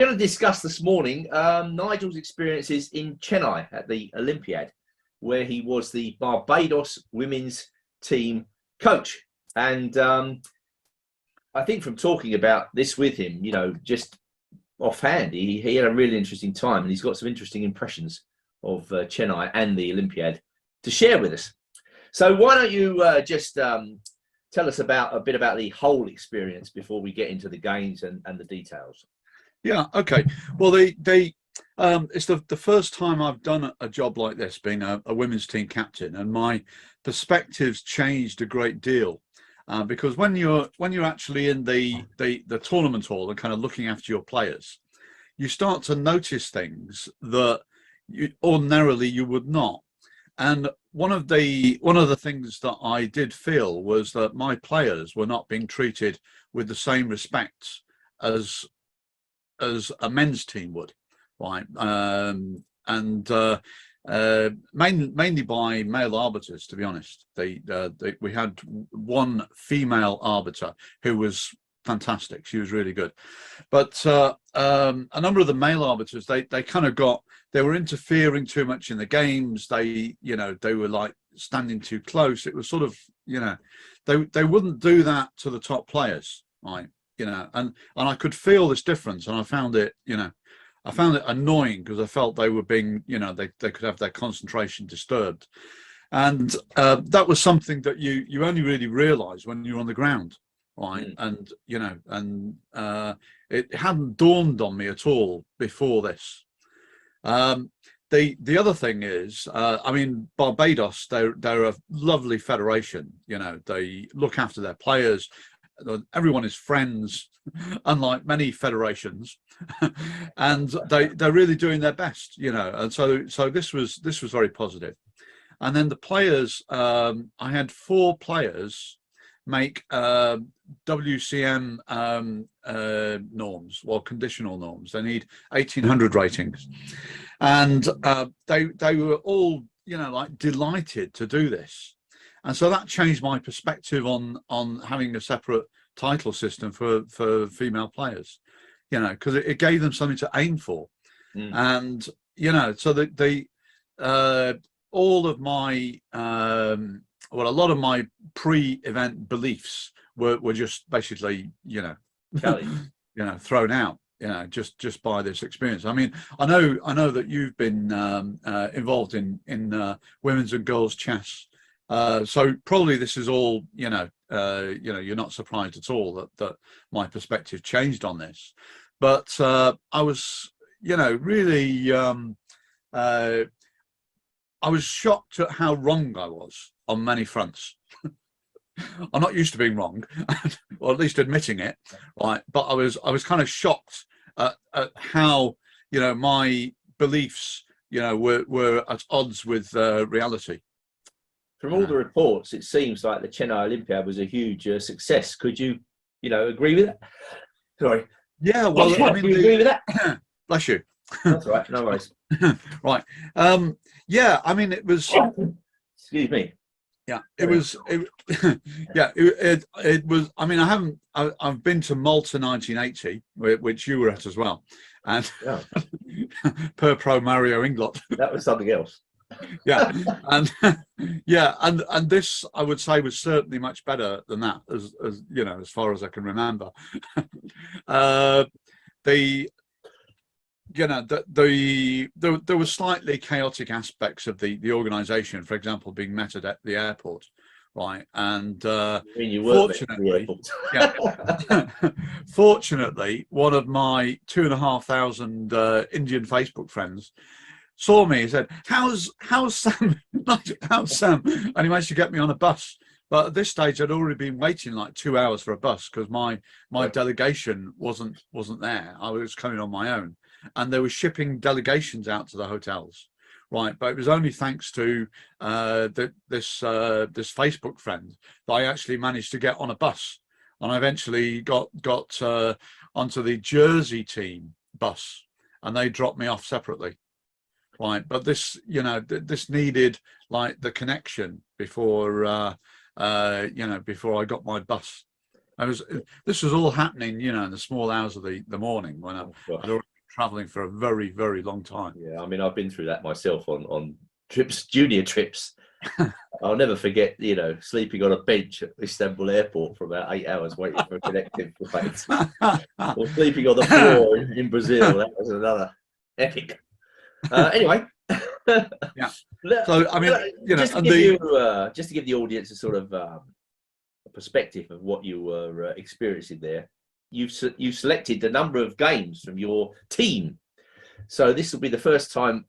We're going to discuss this morning Nigel's experiences in Chennai at the Olympiad, where he was the Barbados women's team coach. And I think from talking about this with him, you know, just offhand, he had a really interesting time, and he's got some interesting impressions of Chennai and the Olympiad to share with us. So why don't you just tell us about a bit about the whole experience before we get into the games and the details. Yeah, okay. Well, it's the first time I've done a job like this, being a women's team captain, and my perspectives changed a great deal. Because when you're actually in the tournament hall and kind of looking after your players, you start to notice things that ordinarily you would not. And one of the things that I did feel was that my players were not being treated with the same respect as a men's team would, right? Mainly by male arbiters, to be honest. We had one female arbiter who was fantastic. She was really good, but a number of the male arbiters, they were interfering too much in the games. They were like standing too close. It was sort of, they wouldn't do that to the top players, right? And I could feel this difference, and I found it annoying, because I felt they were being, they could have their concentration disturbed. And that was something that you only really realize when you're on the ground, right? And it hadn't dawned on me at all before this. The other thing is, I mean, Barbados, they're a lovely federation. They look after their players. Everyone is friends, unlike many federations, and they're really doing their best, and so this was very positive. And then the players, I had 4 players make WCM norms, well, conditional norms. They need 1800 ratings, and they were all like delighted to do this. And so that changed my perspective on having a separate title system for female players, because it gave them something to aim for. And so that all of my a lot of my pre-event beliefs were just basically thrown out, just by this experience. I mean, I know that you've been involved in women's and girls chess. So probably this is all, you're not surprised at all that my perspective changed on this. But I was, really, I was shocked at how wrong I was on many fronts. I'm not used to being wrong, or at least admitting it, right? But I was kind of shocked at how, my beliefs, were at odds with reality. From all the reports, it seems like the Chennai Olympiad was a huge success. Could you, agree with that? Sorry. Yeah, well, I mean, do you agree with that? Bless you. That's all right. No worries. Right. Yeah, I mean, it was. Excuse me. Yeah, it was. It was. I mean, I've been to Malta 1980, which you were at as well, and per pro Mario Inglot. That was something else. Yeah, and and this, I would say, was certainly much better than that, as far as I can remember. There were slightly chaotic aspects of the organization, for example, being met at the airport, right? And fortunately, one of my 2,500 Indian Facebook friends saw me and said, how's Sam? How's Sam? And he managed to get me on a bus. But at this stage, I'd already been waiting like 2 hours for a bus, because my delegation wasn't there. I was coming on my own, and they were shipping delegations out to the hotels, right? But it was only thanks to this Facebook friend that I actually managed to get on a bus, and I eventually got onto the Jersey team bus, and they dropped me off separately. Right, but this, this needed like the connection before, before I got my bus. This was all happening, in the small hours of the morning when I'd already traveling for a very, very long time. Yeah, I mean, I've been through that myself on trips, junior trips. I'll never forget, sleeping on a bench at Istanbul airport for about 8 hours waiting for a connecting flight. Or sleeping on the floor in Brazil. That was another epic. Anyway. Yeah. So, I mean, just to give the audience a sort of a perspective of what you were experiencing there, you've selected a number of games from your team. So this will be the first time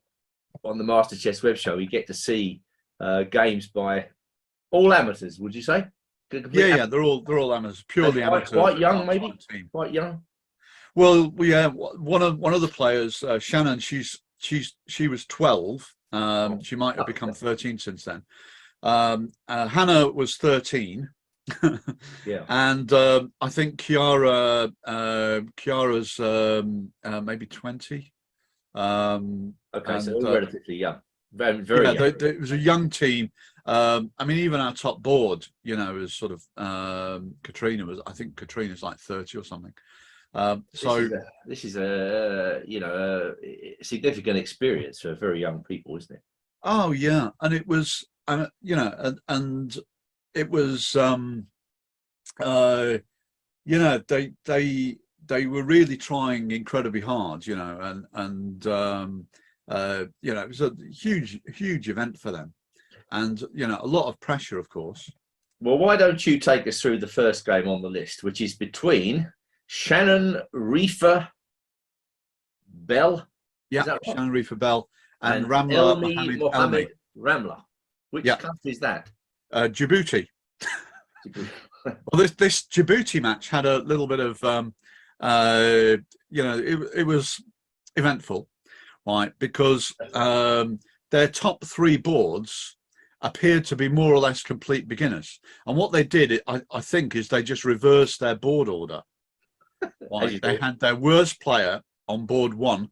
on the Master Chess Web Show we get to see games by all amateurs. Would you say? Yeah, they're all amateurs, purely amateurs. Quite young, maybe. Quite young. Well, one of the players, Shannon, she was 12. She might have become 13 since then. Hannah was 13. Yeah. And I think Kiara's maybe 20. Okay, so all relatively young. Very, very young. It was a young team. I mean, even our top board, was sort of Katrina's like 30 or something. This is a significant experience for very young people, isn't it? Oh yeah, and it was and it was they were really trying incredibly hard, and it was a huge event for them, and a lot of pressure, of course. Well, why don't you take us through the first game on the list, which is between Shannon Reefer Bell. Yeah, right? Shannon Reefer Bell and Ramla Mohammed Ramla. Which country is that? Djibouti. Well, this Djibouti match had a little bit of, it was eventful, right? Because their top 3 boards appeared to be more or less complete beginners. And what they did, I think, is they just reversed their board order. Right? They had their worst player on board 1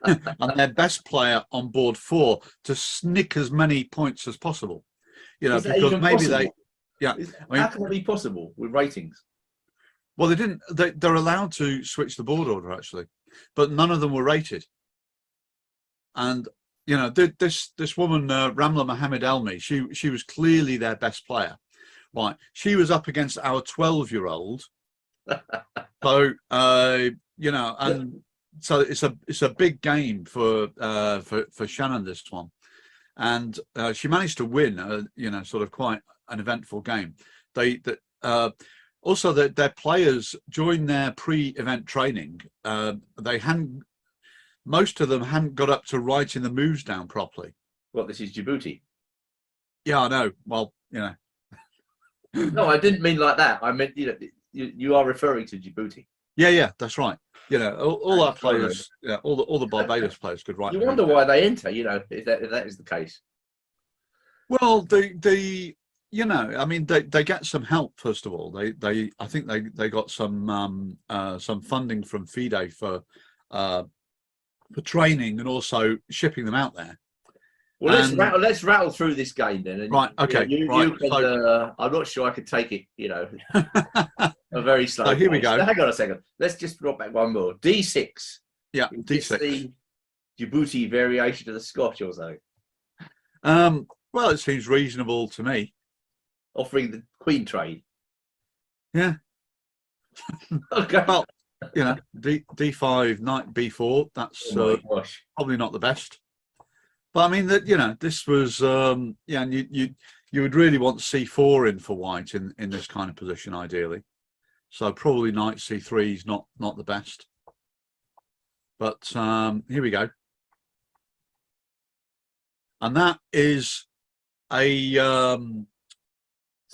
and their best player on board 4 to snick as many points as possible. Because maybe possible? How can that be possible with ratings? Well, they didn't. They're allowed to switch the board order actually, but none of them were rated. And this woman Ramla Mohammed Elmi, she was clearly their best player. Right, she was up against our 12-year-old. So and so it's a big game for Shannon, this one, and she managed to win. Sort of quite an eventful game. Also their players during their pre-event training, most of them hadn't got up to writing the moves down properly. Well, this is Djibouti. Yeah, I know. Well, No, I didn't mean like that. I meant you are referring to Djibouti. Yeah, that's right. All our players, all the Barbados players could write. You wonder why they enter. If that is the case. Well, I mean, they get some help first of all. I think they got some funding from FIDE for training and also shipping them out there. Well, let's rattle through this game then. And, right. Okay. I'm not sure I could take it. A very slow. So here we go. Now, hang on a second. Let's just drop back one more. D6. Yeah, D6. The Djibouti variation of the Scotch or so. Well, it seems reasonable to me. Offering the queen trade. Yeah. Okay. Well, D5, knight B4. That's probably not the best. But I mean that this was and you would really want C4 in for white in this kind of position ideally. So probably knight C3 is not the best. But here we go. And that is a pawn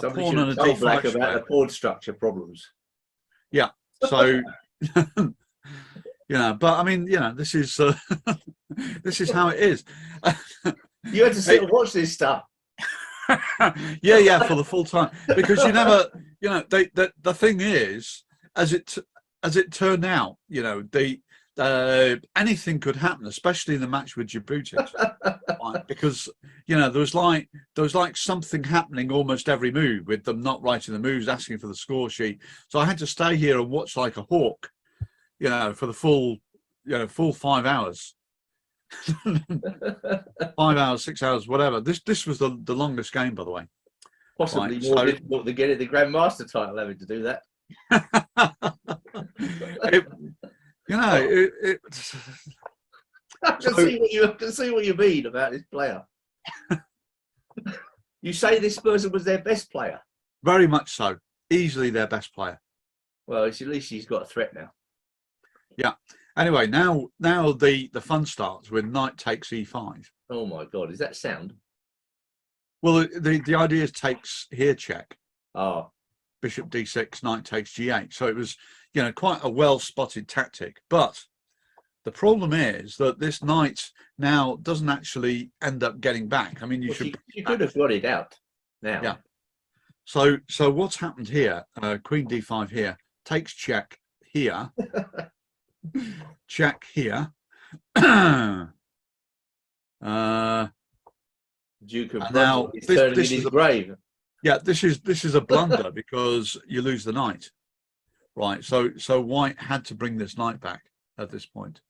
and a D5 black about the board structure problems. Yeah. So but I mean, this is this is how it is. You had to sit and watch this stuff. yeah, for the full time, because you never, the thing is, as it turned out, anything could happen, especially in the match with Djibouti, right? Because there was like something happening almost every move with them not writing the moves, asking for the score sheet. So I had to stay here and watch like a hawk, for the full full 5 hours. 5 hours, 6 hours, whatever. This was the longest game, by the way. Possibly Right, more difficult than getting the Grandmaster title having to do that. I can see what you mean about this player. You say this person was their best player? Very much so. Easily their best player. Well, at least he's got a threat now. Yeah. Anyway, now the fun starts when knight takes e5. Oh my God, is that sound? Well, the idea is takes here check. Oh. Bishop d6, knight takes g8. So it was, quite a well-spotted tactic. But the problem is that this knight now doesn't actually end up getting back. I mean, you could have got it out now. Yeah. So what's happened here? Queen d5 here, takes check here, check here. Duke of now is turning in his grave. Yeah, this is a blunder because you lose the knight, right? So White had to bring this knight back at this point.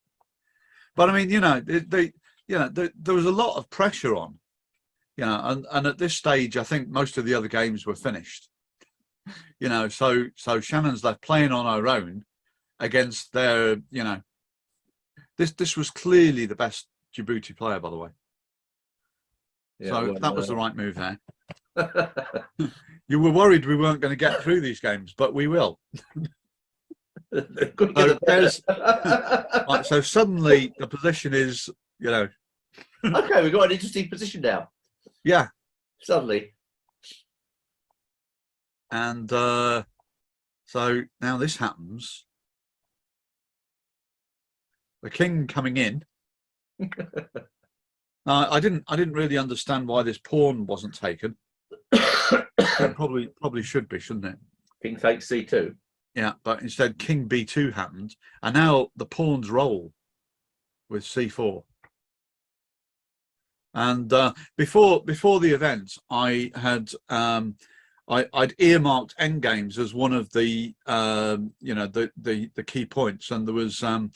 But I mean, there was a lot of pressure on, and at this stage, I think most of the other games were finished. So Shannon's left playing on her own against their, this was clearly the best Djibouti player, by the way. Yeah, so that was the right move there. You were worried we weren't going to get through these games, but we will. So suddenly the position is, okay, we've got an interesting position now. Yeah. Suddenly. And so now this happens. The king coming in. I didn't really understand why this pawn wasn't taken. It probably should be, shouldn't it? King takes c2. Yeah, but instead king b2 happened, and now the pawns roll with c4. And before the event, I had I'd earmarked endgames as one of the the key points, and there was an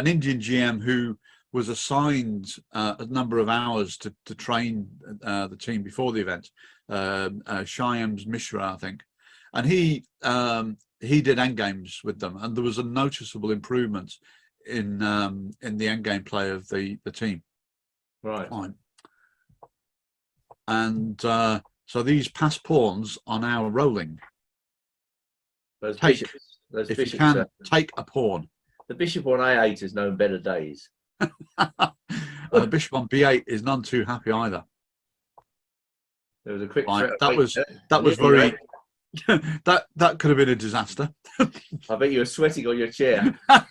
Indian GM who was assigned a number of hours to train the team before the event, Shyams Mishra, I think, and he did endgames with them, and there was a noticeable improvement in the endgame play of the team. Right. Fine. And so these passed pawns are now rolling. Those Take, bishops, those if bishops, you can, take a pawn. The bishop on a8 has known better days. And the bishop on b8 is none too happy either. There was a quick right. That was very that could have been a disaster. I bet you were sweating on your chair. Well,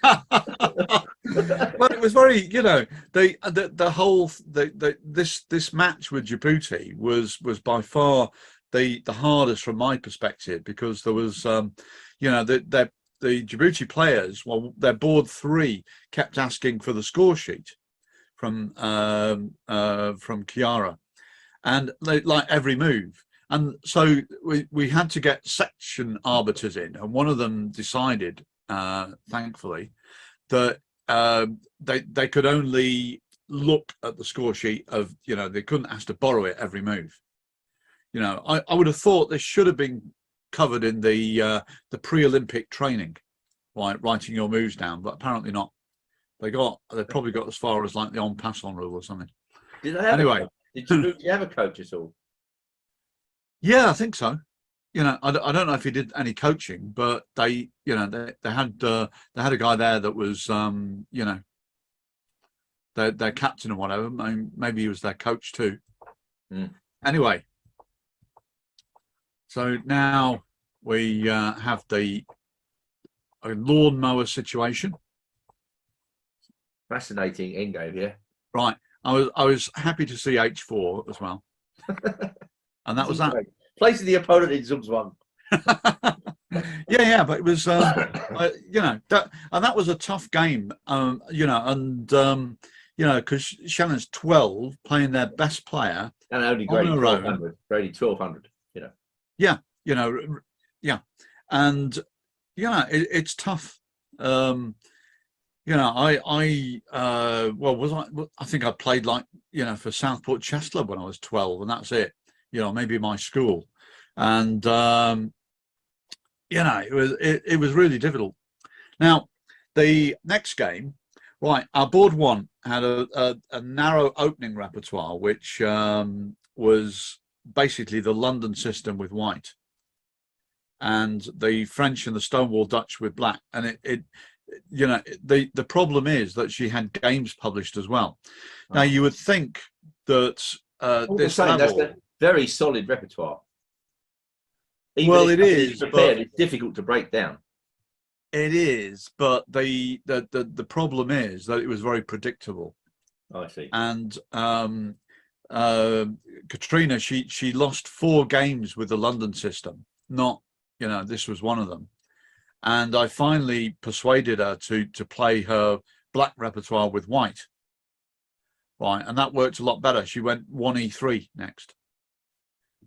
it was very, the whole this match with Djibouti was by far the hardest from my perspective, because there was the Djibouti players, well, their board 3 kept asking for the score sheet from Chiara, and they like every move. And so we had to get section arbiters in, and one of them decided, thankfully, that they could only look at the score sheet of, they couldn't ask to borrow it every move. I would have thought this should have been covered in the pre-Olympic training, like writing your moves down, but apparently not. They probably got as far as like the en passant rule or something. Did they have anyway? Did Djibouti have a coach at all? Yeah, I think so. I don't know if he did any coaching, but they had a guy there that was their captain or whatever. Maybe he was their coach too. Anyway, so now we have a lawnmower situation. Fascinating endgame here. Right. I was happy to see h4 as well. And that was that. Placing the opponent in Zugzwang. yeah, but it was that was a tough game, because Shannon's 12 playing their best player and only graded 1200, graded 1200. And it's tough. You know, well, I think I played like, you know, for Southport Chess Club when I was 12, and that's it. You know, maybe my school, and you know, it was really difficult. Now, the next game, right? Our board one had a narrow opening repertoire, which was basically the London system with white, and the French and the Stonewall Dutch with black, and it you know, the problem is that she had games published as well. Now, Oh. you would think that All the this same, that's level, a very solid repertoire. Even well, if it something is is, but prepared, it's difficult to break down. it is, but the problem is that it was very predictable. I see. And uh, Katrina, she lost 4 games with the London system. Not, you know, this was one of them. And I finally persuaded her to play her black repertoire with white, right? And that worked a lot better. She went 1e3 next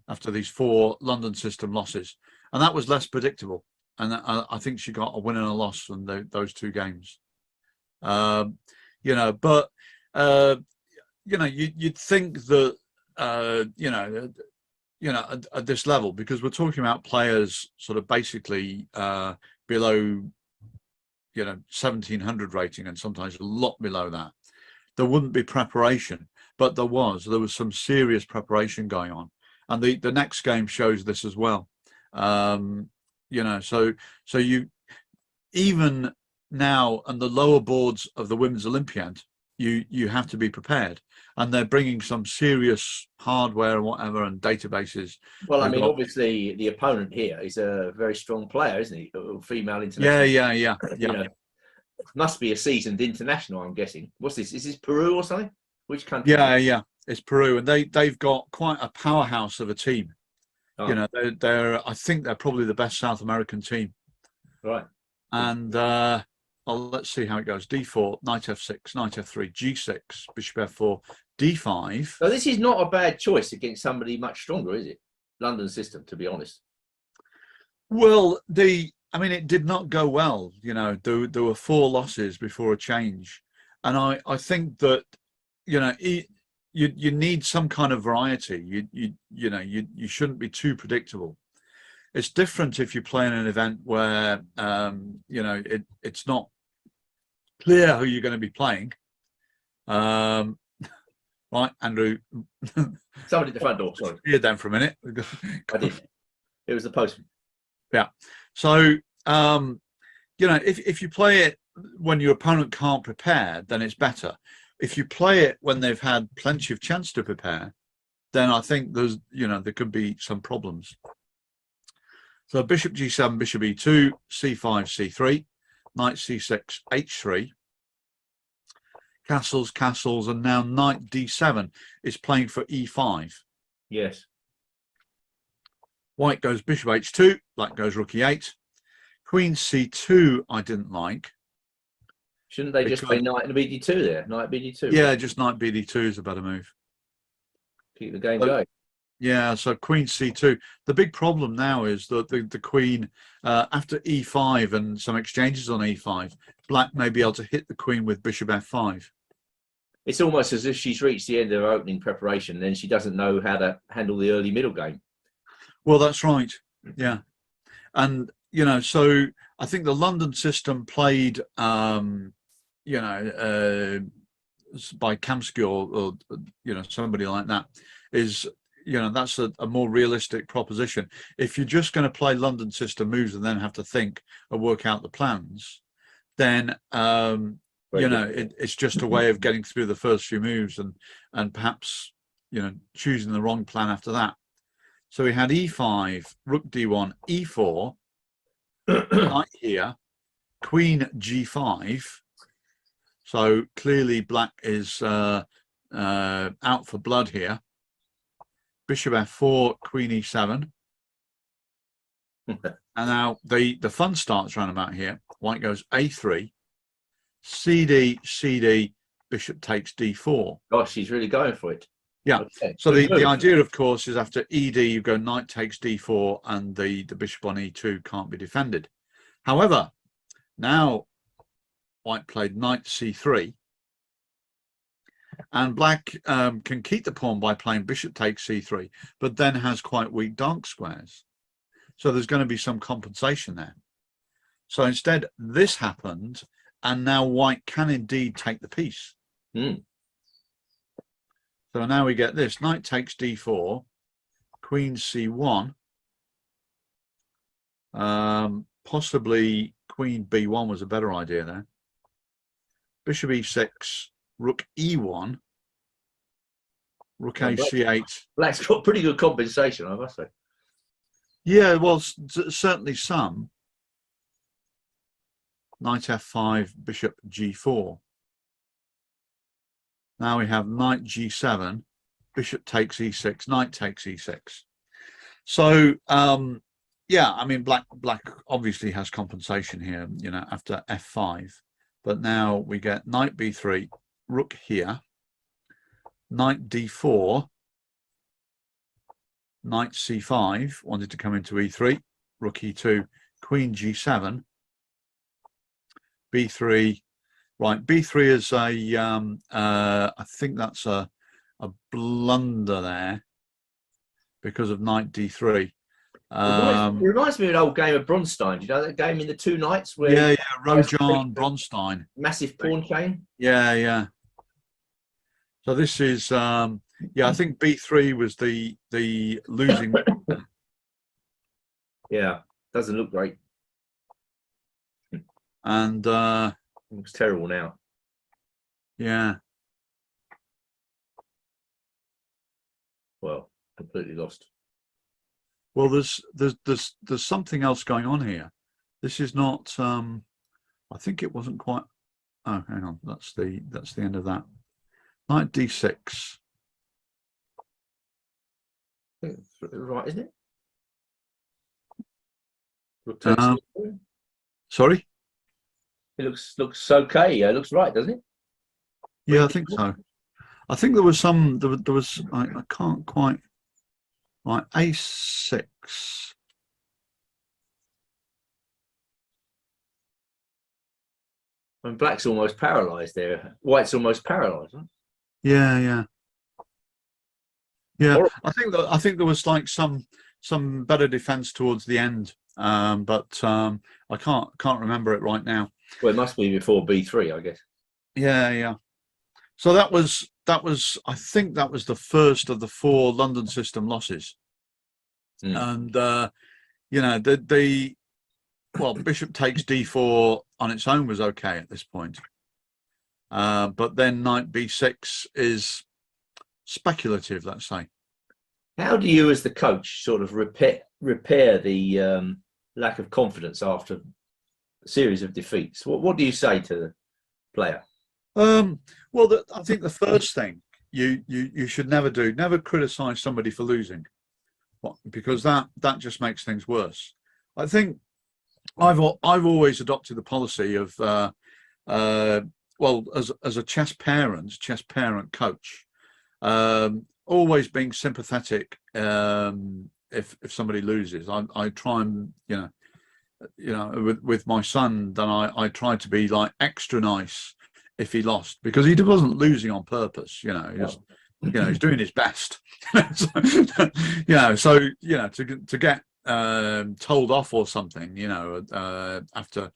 after these 4 London system losses, and that was less predictable. And I think she got a win and a loss from those 2 games. You know, but you know, you'd think that you know, at this level, because we're talking about players sort of basically below, you know, 1700 rating, and sometimes a lot below that, there wouldn't be preparation, but there was some serious preparation going on, and the next game shows this as well. You know, so you, even now, and the lower boards of the Women's Olympiad, you have to be prepared, and they're bringing some serious hardware and whatever, and databases. Well, I They've mean, got, obviously, the opponent here is a very strong player, isn't he? A female international. yeah. You know, must be a seasoned international, I'm guessing. What's this? Is this Peru or something? Which country? Yeah. It's Peru, and they've got quite a powerhouse of a team. Oh, You know, they're I think they're probably the best South American team. right. And let's see how it goes. D4, knight f6, knight f3, g6, bishop f4, d5. So this is not a bad choice against somebody much stronger, is it? London system, to be honest. Well, I mean, it did not go well. You know, there were 4 losses before a change, and I think that, you know, you need some kind of variety. You know, you shouldn't be too predictable. It's different if you play in an event where you know, it's not clear who you're going to be playing. Right, Andrew. Somebody at the front door. Sorry, Here down for a minute. I did. It was the postman. Yeah. So you know, if you play it when your opponent can't prepare, then it's better. If you play it when they've had plenty of chance to prepare, then I think there's, you know, there could be some problems. So bishop g7, bishop e2, c5, c3, knight c6, h3, castles, and now knight d7 is playing for e5. Yes. White goes bishop h2, black goes rook e8, queen c2 I didn't like. Shouldn't they just play knight and bd2 there? Knight bd2. Yeah, just knight bd2 is a better move. Keep the game going. Yeah, so queen c2. The big problem now is that the queen, after e5 and some exchanges on e5, black may be able to hit the queen with bishop f5. It's almost as if she's reached the end of her opening preparation, and then she doesn't know how to handle the early middle game. Well, that's right. Yeah. And, you know, so I think the London system played, you know, by Kamsky or, you know, somebody like that, is, you know, that's a more realistic proposition. If you're just going to play London system moves and then have to think and work out the plans, then you know, it's just a way of getting through the first few moves, and perhaps, you know, choosing the wrong plan after that. So we had e5, rook d1, e4, knight here, queen g5. So clearly black is out for blood here. Bishop f4, queen e7. And now the fun starts round about here. White goes a3, cd, bishop takes d4. Gosh, she's really going for it. Yeah. Okay. So the idea, of course, is after ed, you go knight takes d4, and the bishop on e2 can't be defended. However, now white played knight c3, and black can keep the pawn by playing bishop takes c3, but then has quite weak dark squares. So there's going to be some compensation there. So instead, this happened, and now white can indeed take the piece. Mm. So now we get this: knight takes d4, queen c1, possibly queen b1 was a better idea there. Bishop e6, rook e1, rook a c8. Black's got pretty good compensation, I must say. Yeah, well, certainly some. Knight f5, bishop g4. Now we have knight g7, bishop takes e6, knight takes e6. So yeah, I mean, black obviously has compensation here, you know, after f5. But now we get knight b3, rook here, knight d4, knight c5, wanted to come into e3, rook e2, queen g7, b3. Right, b3 is a I think that's a blunder there because of knight d3. It reminds me of an old game of Bronstein. Do you know that game in the two knights where yeah, Rojan Bronstein, massive pawn chain? Yeah. So this is yeah, I think b3 was the losing. Yeah, doesn't look great. And looks terrible now. Yeah. Well, completely lost. Well, there's something else going on here. This is not. I think it wasn't quite. Oh, hang on. That's the end of that. Knight d6. I think it's right, isn't it? Sorry. It looks okay. Yeah, it looks right, doesn't it? Yeah, I think so. I think there was some. There was. I can't quite. Right, a6. And black's almost paralysed there. White's almost paralysed. Huh? Yeah. I think there was like some better defence towards the end, but I can't remember it right now. Well, it must be before b3, I guess. Yeah. So that was I think that was the first of the 4 London system losses. And you know, well, bishop takes d4 on its own was okay at this point, but then knight b6 is speculative, let's say. How do you, as the coach, sort of repair the lack of confidence after a series of defeats? What do you say to the player? Well, I think the first thing you should never criticize somebody for losing, because that just makes things worse. I think I've always adopted the policy of well, as a chess parent coach, always being sympathetic if somebody loses. I try and you know with my son, then I try to be like extra nice if he lost, because he wasn't losing on purpose. You know, he just, you know, he's doing his best. So to get told off or something, you know, after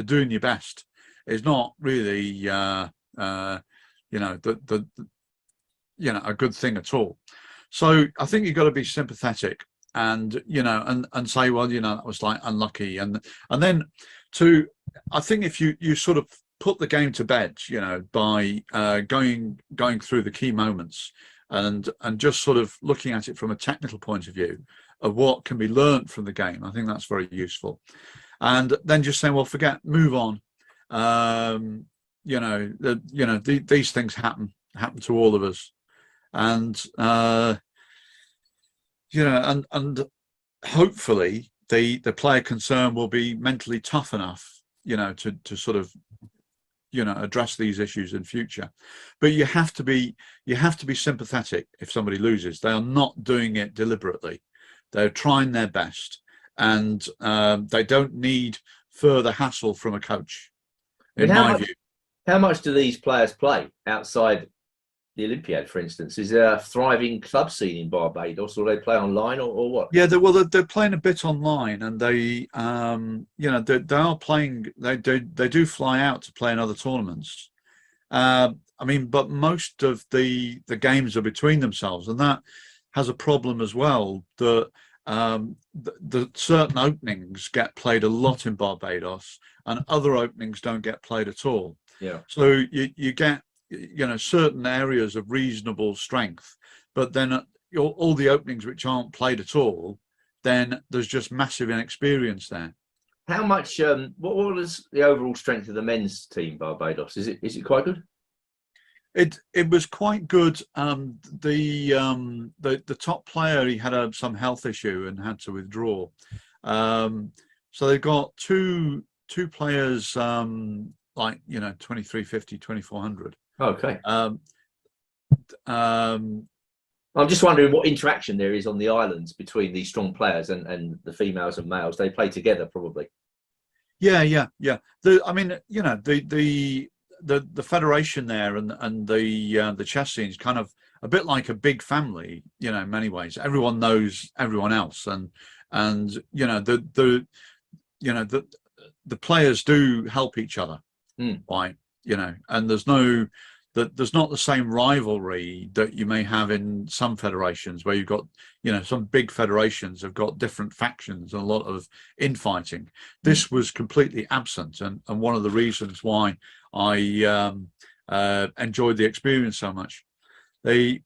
doing your best is not really you know, a good thing at all. So I think you've got to be sympathetic and, you know, and say, well, you know, that was like unlucky, and then I think if you sort of put the game to bed, you know, by going through the key moments and just sort of looking at it from a technical point of view of what can be learned from the game, I think that's very useful. And then just saying, well, move on. You know, these things happen to all of us, and you know, and hopefully the player concerned will be mentally tough enough, you know, to sort of, you know, address these issues in future. But you have to be sympathetic if somebody loses. They are not doing it deliberately. They're trying their best, and they don't need further hassle from a coach. I mean, in my view. how much do these players play outside the Olympiad, for instance? Is there a thriving club scene in Barbados, or they play online, or what? Yeah, they're playing a bit online, and they they are playing. They do fly out to play in other tournaments. I mean, but most of the games are between themselves, and that has a problem as well. That the certain openings get played a lot in Barbados, and other openings don't get played at all. Yeah. So you get certain areas of reasonable strength, but then all the openings which aren't played at all, then there's just massive inexperience there. How much? What is the overall strength of the men's team, Barbados? Is it quite good? It was quite good. The top player, he had some health issue and had to withdraw. So they've got two players, like 2350, 2400. Okay. Um, I'm just wondering what interaction there is on the islands between these strong players and the females and males. They play together, probably. Yeah. I mean, the federation there and the chess scene is kind of a bit like a big family, in many ways. Everyone knows everyone else, and the players do help each other, right? And there's not the same rivalry that you may have in some federations where you've got, some big federations have got different factions and a lot of infighting. This was completely absent, and one of the reasons why I enjoyed the experience so much. There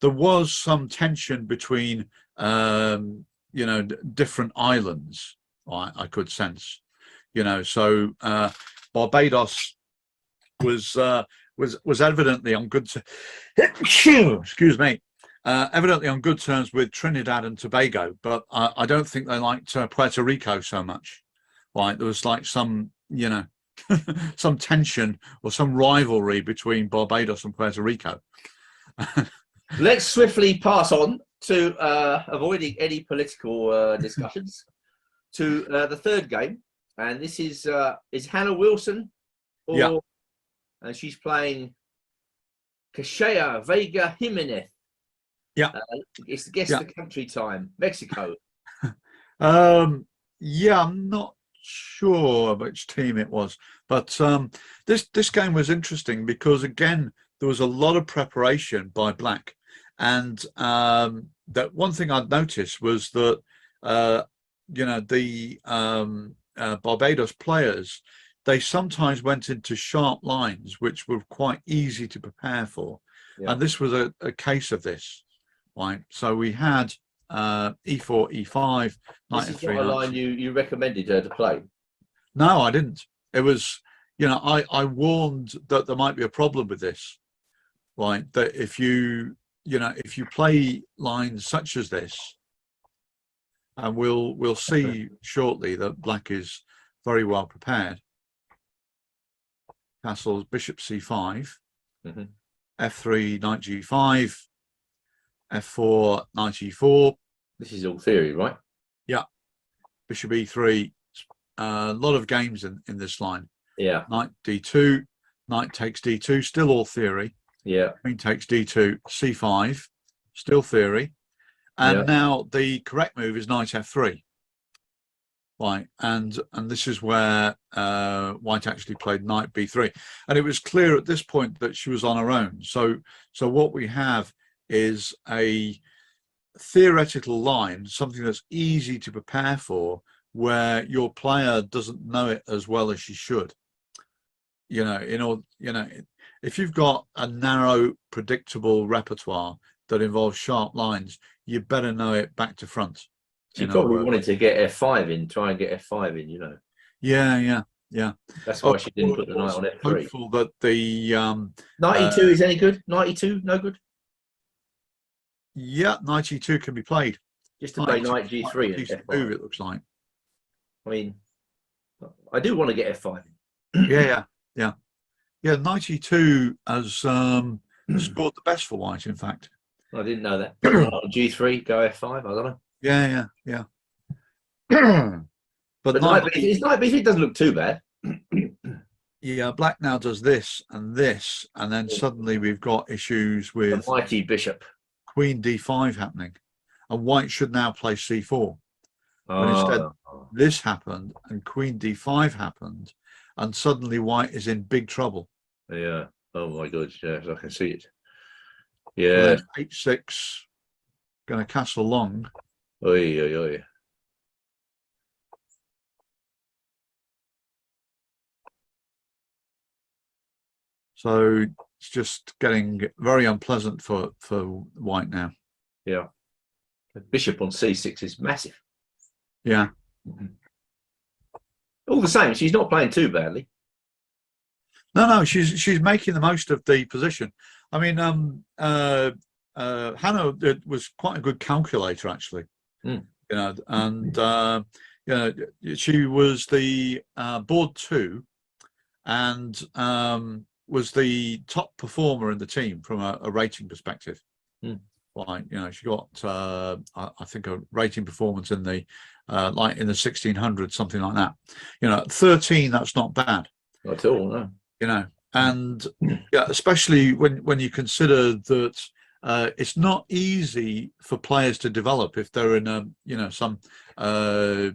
was some tension between, different islands. I could sense, so Barbados was evidently on good excuse me, evidently on good terms with Trinidad and Tobago, but I don't think they liked Puerto Rico so much. Right, there was like some some tension or some rivalry between Barbados and Puerto Rico. Let's swiftly pass on to avoiding any political discussions to the third game, and this is Hannah Wilson, and she's playing Kashea Vega Jimenez. Yeah, it's the country time, Mexico. I'm not sure which team it was, but this game was interesting because again there was a lot of preparation by Black, and that one thing I'd noticed was that the Barbados players, they sometimes went into sharp lines which were quite easy to prepare for, and this was a case of this, right? So we had e4, e5, knight this is f3. not a line you recommended her to play. No, I didn't. It was, I warned that there might be a problem with this, right? That if you play lines such as this, and we'll see shortly that Black is very well prepared. Castles, bishop c5, f3, knight g5, f4, knight e4. This is all theory, right? Yeah. Bishop e3. A lot of games in this line. Yeah. Knight d2, knight takes d2, still all theory. Yeah. Queen takes d2, c5, still theory. And now the correct move is knight f3. Right, and this is where White actually played knight b3, and it was clear at this point that she was on her own. So what we have is a theoretical line, something that's easy to prepare for, where your player doesn't know it as well as she should. If you've got a narrow, predictable repertoire that involves sharp lines, you better know it back to front. She probably wanted to get f5 in, try and get f5 in, Yeah. That's why she didn't put the knight on f3. Hopeful that the knight e2 is any good? Knight e2, no good? Yeah, knight e2 can be played. Just to play knight g3 and f5. Move, it looks like. I mean, I do want to get f5 in. Yeah. Knight e2 has scored the best for White, in fact. I didn't know that. G3, go f5, I don't know. Yeah. But knight b3 doesn't look too bad. Yeah, black now does this, and then suddenly we've got issues with the mighty bishop. Queen D5 happening, and white should now play C4. But instead, this happened, and Queen D5 happened, and suddenly white is in big trouble. Yeah. Oh my God. Yes, I can see it. Yeah. So H6, going to castle long. Oi, oi, oi. So it's just getting very unpleasant for white now. Yeah. The bishop on C6 is massive. Yeah. All the same, she's not playing too badly. No, she's making the most of the position. I mean, Hannah was quite a good calculator, actually. Mm. You know, and you know, she was the board 2, and was the top performer in the team from a rating perspective. Mm. Like, you know, she got I think a rating performance in the like in the 1600, something like that. You know, 13, that's not bad. Not at all, no. You know, and yeah, especially when you consider that it's not easy for players to develop if they're in a, you know, some you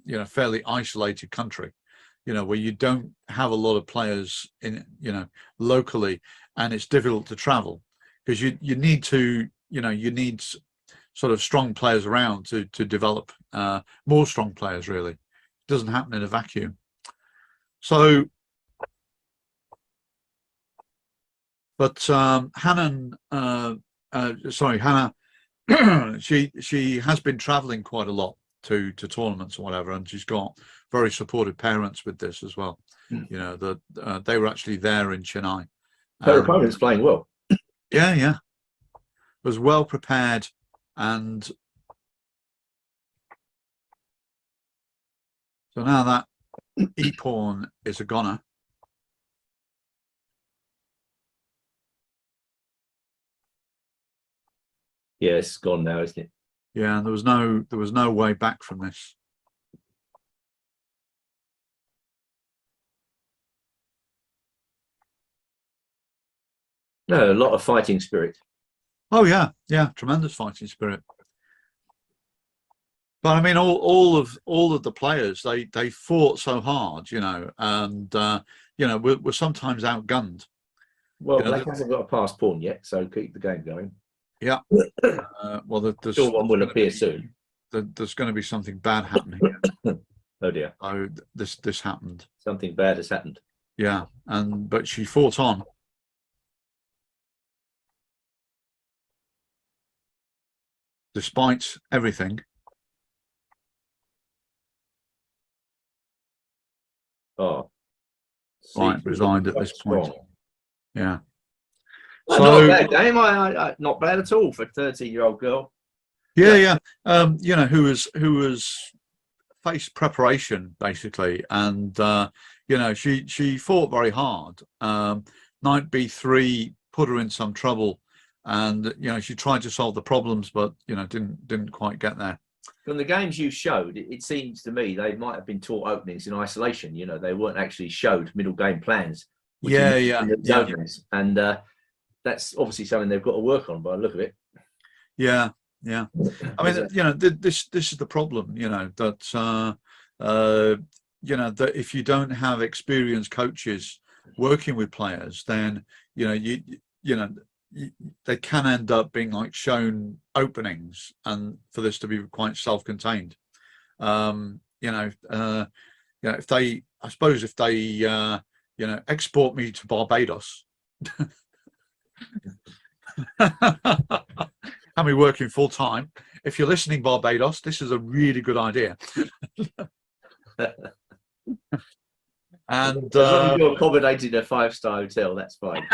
know, fairly isolated country, you know, where you don't have a lot of players in, you know, locally, and it's difficult to travel, because you need to, you know, you need sort of strong players around to develop more strong players. Really, it doesn't happen in a vacuum. So, but Hannah, she has been traveling quite a lot to tournaments or whatever, and she's got very supportive parents with this as well. Mm. You know, that they were actually there in Chennai. Her opponent's playing well. Yeah, was well prepared, and so now that e pawn is a goner. Yeah, it's gone now, isn't it? Yeah, and there was no way back from this. No, a lot of fighting spirit. Oh yeah, tremendous fighting spirit. But I mean, all of the players, they fought so hard, you know, and you know, were sometimes outgunned. Well, You know, Black hasn't got a pass pawn yet, so keep the game going. Yeah. Well, Sure, one will appear soon. There's going to be something bad happening. Oh dear. Oh, this happened. Something bad has happened. Yeah, but she fought on. Despite everything. Oh. Right, resigned at this point. Yeah. So, not a bad game. Not bad at all for a 13-year-old girl. Yeah. You know, who was faced preparation basically, and you know, she fought very hard. Knight B3 put her in some trouble, and you know, she tried to solve the problems, but you know, didn't quite get there. From the games you showed, it seems to me they might have been taught openings in isolation. You know, they weren't actually showed middle game plans. Yeah. And that's obviously something they've got to work on by the look of it. Yeah. I mean, you know, this is the problem. You know, that you know, that if you don't have experienced coaches working with players, then you know, you know, they can end up being like shown openings, and for this to be quite self-contained. You know, if they, I suppose, if they, you know, export me to Barbados, and me working full time. If you're listening, Barbados, this is a really good idea. And as long as you're accommodated a 5-star hotel, that's fine.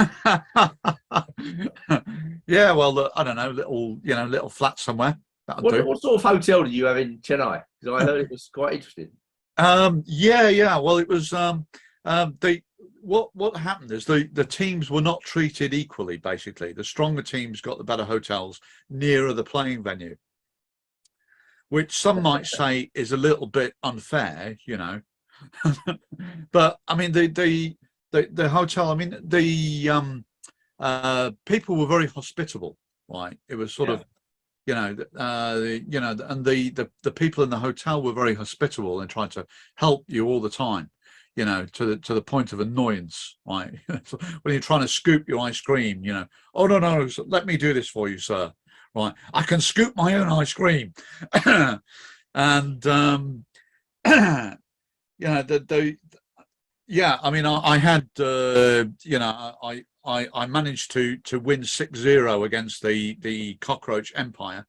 Yeah, well, I don't know, little flat somewhere. What sort of hotel did you have in Chennai? Because I heard it was quite interesting. Yeah. Well, it was what happened is the teams were not treated equally. Basically, the stronger teams got the better hotels nearer the playing venue, which some might say is a little bit unfair, you know. But I mean, the hotel. I mean, the people were very hospitable. Right, it was sort of, and the people in the hotel were very hospitable and tried to help you all the time, to the point of annoyance, right? When you're trying to scoop your ice cream, oh no, let me do this for you, sir. Right, I can scoop my own ice cream. And yeah, I mean, I had, I managed to win 6-0 against the cockroach empire.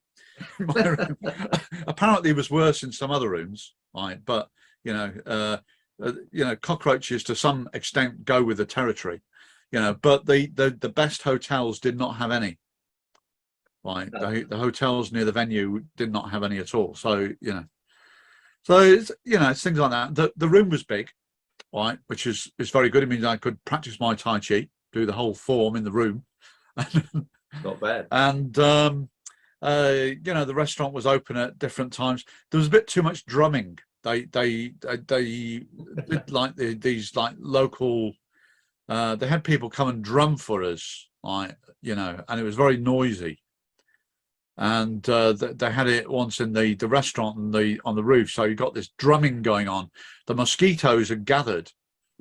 Apparently, it was worse in some other rooms, right? But cockroaches to some extent go with the territory, But the best hotels did not have any. Right, the hotels near the venue did not have any at all. So so it's things like that. The room was big, right, which is very good. It means I could practice my Tai Chi, do the whole form in the room. Not bad. And the restaurant was open at different times. There was a bit too much drumming. They did like these like local. They had people come and drum for us, like and it was very noisy. And they had it once in the restaurant and on the roof, so you got this drumming going on. The mosquitoes had gathered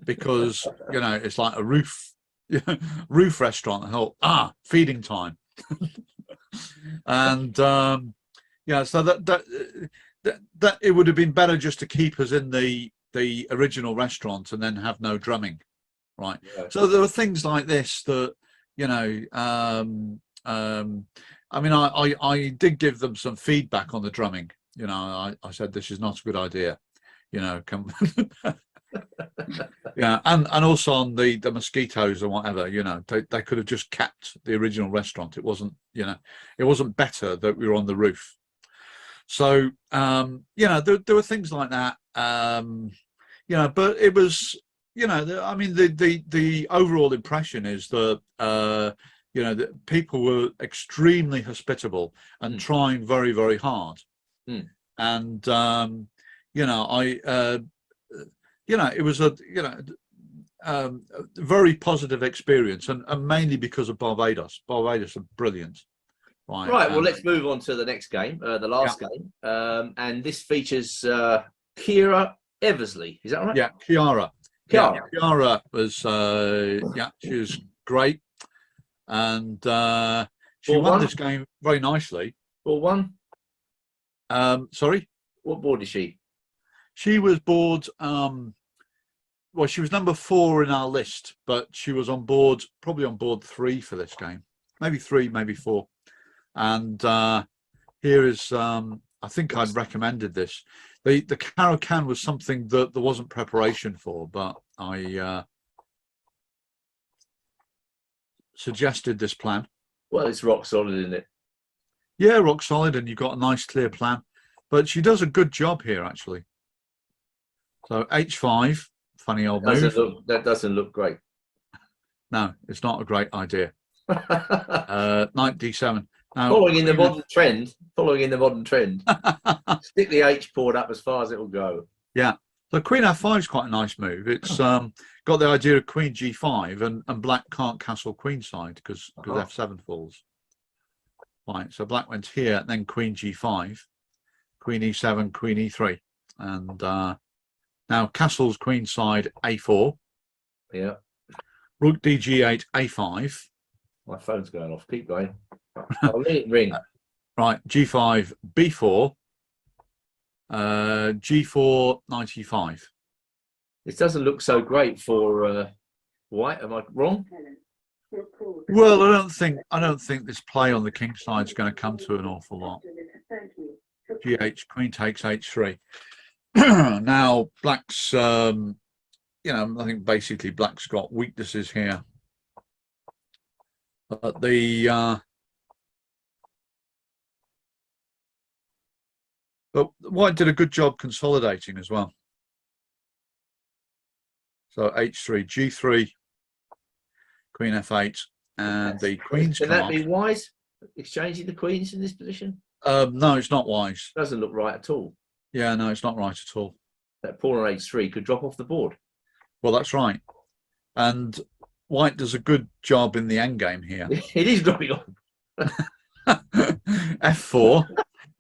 because it's like a roof restaurant. And thought, feeding time. And so that it would have been better just to keep us in the original restaurant and then have no drumming, right? Yeah. So there were things like this that I mean, I did give them some feedback on the drumming. I said, this is not a good idea. Come. Yeah, and also on the mosquitoes or whatever. They could have just kept the original restaurant. It wasn't, it wasn't better that we were on the roof. So there were things like that. But it was, I mean, the overall impression is that that people were extremely hospitable and trying very, very hard. And it was a very positive experience, and mainly because of Barbados. Barbados are brilliant. Right. Well, let's move on to the next game, the last game, and this features Kira Eversley. Is that right? Yeah, Kiara. Yeah, Kiara was she was great. And she won this game very nicely. Board one? Sorry? What board is she? She was board, well, she was number 4 in our list, but she was probably on board 3 for this game. Maybe 3, maybe 4. And here is, I think I'd recommended this. The Caro-Can was something that there wasn't preparation for, but I suggested this plan. Well, it's rock solid, isn't it? Yeah, rock solid, and you've got a nice clear plan. But she does a good job here, actually. So H5, funny old move. That doesn't look great. No, it's not a great idea. Knight D7. Now, following in the modern trend, stick the H pawn up as far as it will go. Yeah. So Queen F5 is quite a nice move. It's got the idea of Queen G5, and Black can't castle Queenside because F7 falls. Right, so Black went here, and then Queen G5, Queen E7, Queen E3, and now castles Queenside A4. Yeah. Rook DG8 A5. My phone's going off. Keep going. I'll let it ring. Right, G5 B4. G4 95. This doesn't look so great for white. Am I wrong? Well, I don't think this play on the king side is going to come to an awful lot. GH, Queen takes H3. Now Black's I think basically Black's got weaknesses here. But but White did a good job consolidating as well. So H3, G3, Queen F8, and the Queen's Can that be wise? Exchanging the queens in this position? No, it's not wise. Doesn't look right at all. Yeah, no, it's not right at all. that pawn on h3 could drop off the board. Well, that's right. And white does a good job in the endgame here. It is dropping off. F4.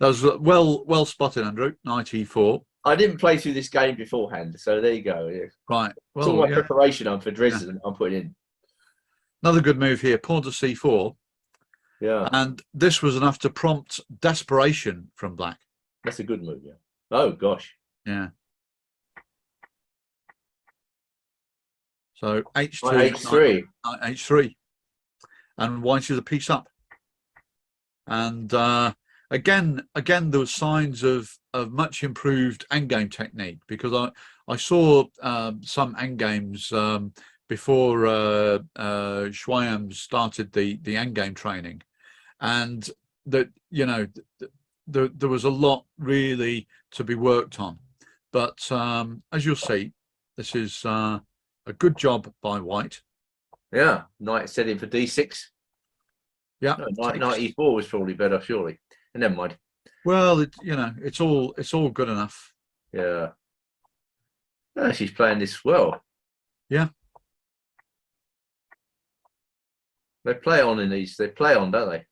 That was well spotted, Andrew. Knight e4. I didn't play through this game beforehand, so there you go. Yeah. Right. Well, it's all my preparation on for Dresden. I'm putting in. Another good move here. Pawn to c4. Yeah. And this was enough to prompt desperation from black. That's a good move. Yeah. Oh gosh. Yeah. So h2, h3, h3, and white is a piece up. And again, there were signs of much improved endgame technique, because I saw some endgames before Schwayam started the endgame training, and that there was a lot really to be worked on. But as you'll see, this is a good job by white. Yeah, knight setting for d6. Yeah, no, knight e4 was probably better, surely. And never mind. Well, it's all good enough. Yeah. No, she's playing this well. Yeah. They play on in these. They play on, don't they?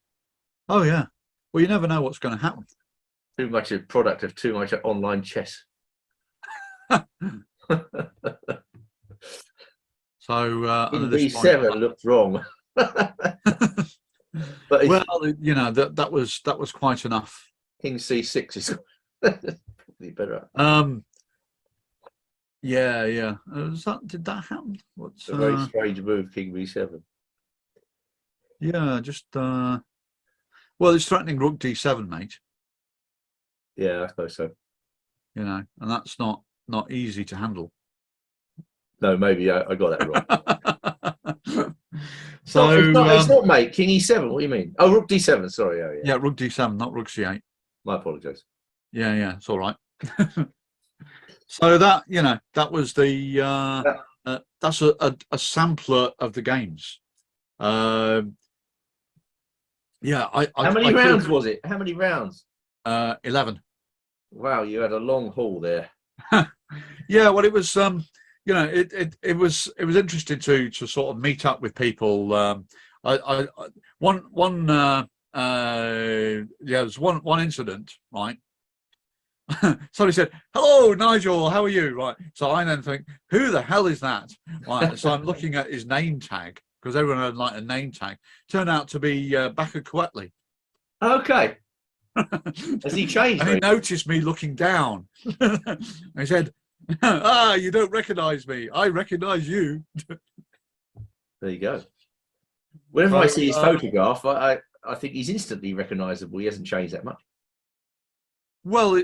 Oh yeah. Well, you never know what's going to happen. Too much a product of too much online chess. So in b7 looked wrong. But well, that was quite enough. King c6 is probably better. Yeah. Did that happen? What's a very strange move, King b7. Yeah, just well, it's threatening rook d7, mate. Yeah, I suppose so. And that's not easy to handle. No, maybe I got that wrong. So it's not, mate. King e7. What do you mean? Oh, rook d7. Sorry. Oh, yeah, rook d7, not rook c8. My apologies. Yeah, it's all right. So that that was the that's a sampler of the games. Yeah, How many rounds was it? How many rounds? 11. Wow, you had a long haul there. Yeah, well, it was it was interesting to sort of meet up with people. There was one incident, right? Somebody said, "Hello, Nigel, how are you?" Right. So I then think, who the hell is that? Right. So I'm looking at his name tag, because everyone had like a name tag. Turned out to be Bakker Quetley. Okay. Has he changed? And he noticed me looking down. He said, you don't recognize me. I recognize you. There you go. Whenever I see his photograph, I think he's instantly recognizable. He hasn't changed that much. Well,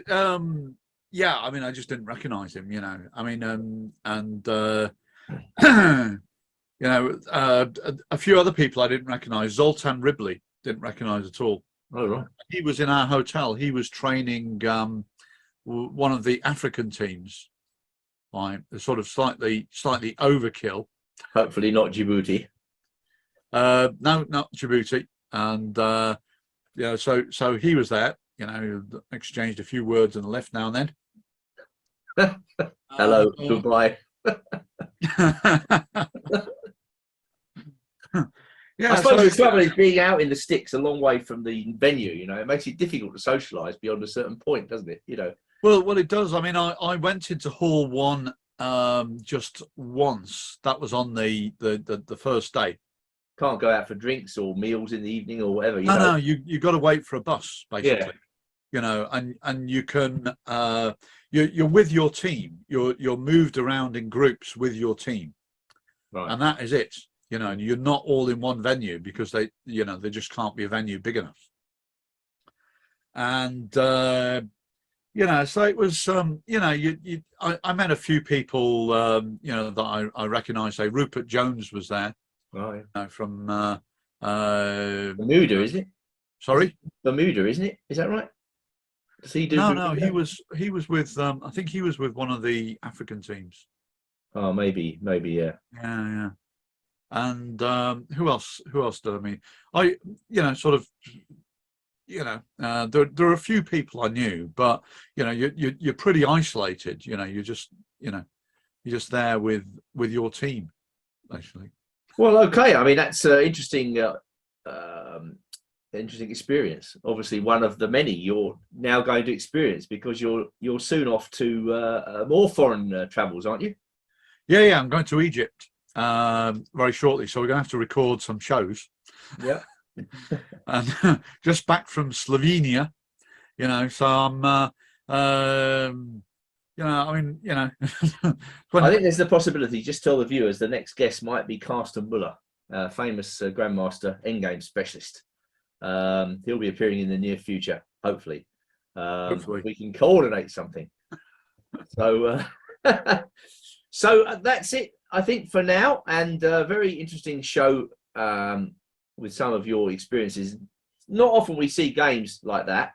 yeah, I mean, I just didn't recognize him, I mean, and a few other people I didn't recognize. Zoltan Ribley didn't recognize at all. Oh, right. He was in our hotel. He was training one of the African teams. Right, sort of slightly overkill. Hopefully not Djibouti. No, not Djibouti. And so he was there. Exchanged a few words on the left now and then. Hello, goodbye. Yeah, I suppose the trouble is being out in the sticks a long way from the venue. It makes it difficult to socialise beyond a certain point, doesn't it? Well, it does. I mean, I went into Hall 1 just once. That was on the first day. Can't go out for drinks or meals in the evening or whatever. No, you got to wait for a bus, basically. Yeah. And you can you're with your team. You're moved around in groups with your team, right. And that is it. And you're not all in one venue, because they just can't be a venue big enough. And so it was, I met a few people, that I recognise. Say Rupert Jones was there, right? From Bermuda, isn't it? Sorry, Bermuda, isn't it? Is that right? Does he do? No, he was with. I think he was with one of the African teams. Oh, maybe, yeah. Yeah. And who else did I mean? I sort of there are a few people I knew, but you're pretty isolated. You're just there with your team, actually. Well, okay. I mean, that's interesting. Interesting experience. Obviously, one of the many you're now going to experience, because you're soon off to more foreign travels, aren't you? Yeah. I'm going to Egypt very shortly, so we're going to have to record some shows. Yeah. And just back from Slovenia, so I'm, I mean, I think there's the possibility. Just tell the viewers the next guest might be Carsten Muller, famous grandmaster endgame specialist. He'll be appearing in the near future, hopefully. Hopefully. We can coordinate something. So, that's it, I think, for now. And a very interesting show with some of your experiences. Not often we see games like that.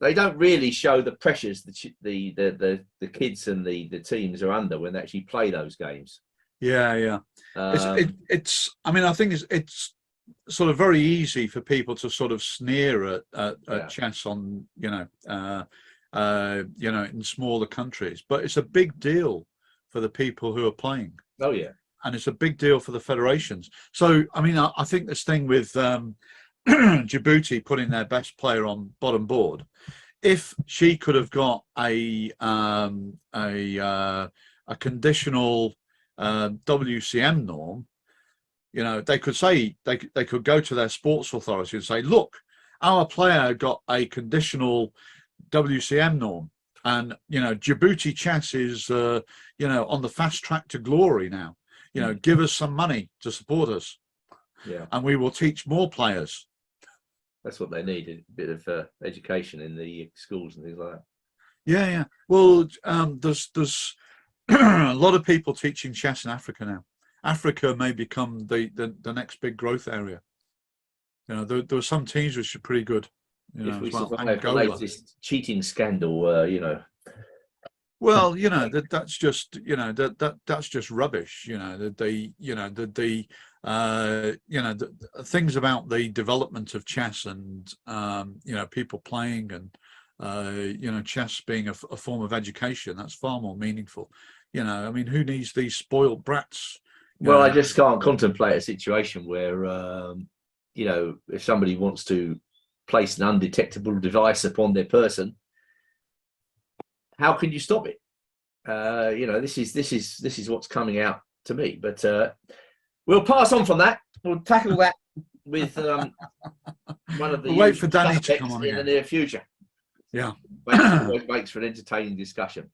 They don't really show the pressures the kids and the teams are under when they actually play those games. Yeah. It's. I mean, I think it's sort of very easy for people to sort of sneer at chess on in smaller countries, but it's a big deal for the people who are playing. Oh yeah, and it's a big deal for the federations. So I mean, I think this thing with Djibouti putting their best player on bottom board, if she could have got a conditional WCM norm, they could say they could go to their sports authority and say, look, our player got a conditional WCM norm, and Djibouti chess is on the fast track to glory now. Give us some money to support us, and we will teach more players. That's what they need, a bit of education in the schools and things like that. Yeah. Well, there's a lot of people teaching chess in Africa now. Africa may become the next big growth area. There were some teams which are pretty good. If we survive the latest cheating scandal, Well, that's just that's just rubbish. The things about the development of chess and people playing and chess being a form of education, that's far more meaningful. I mean, who needs these spoiled brats? Well, I just can't contemplate a situation where if somebody wants to place an undetectable device upon their person, how can you stop it? This is what's coming out to me. But we'll pass on from that. We'll tackle that with one of the wait for Danny to come on in the near future. Yeah, always makes for an entertaining discussion.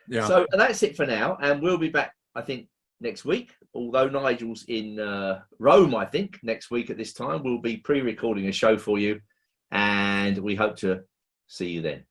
Yeah. So that's it for now, and we'll be back, I think, next week. Although Nigel's in Rome, I think next week at this time, we'll be pre-recording a show for you, and we hope to see you then.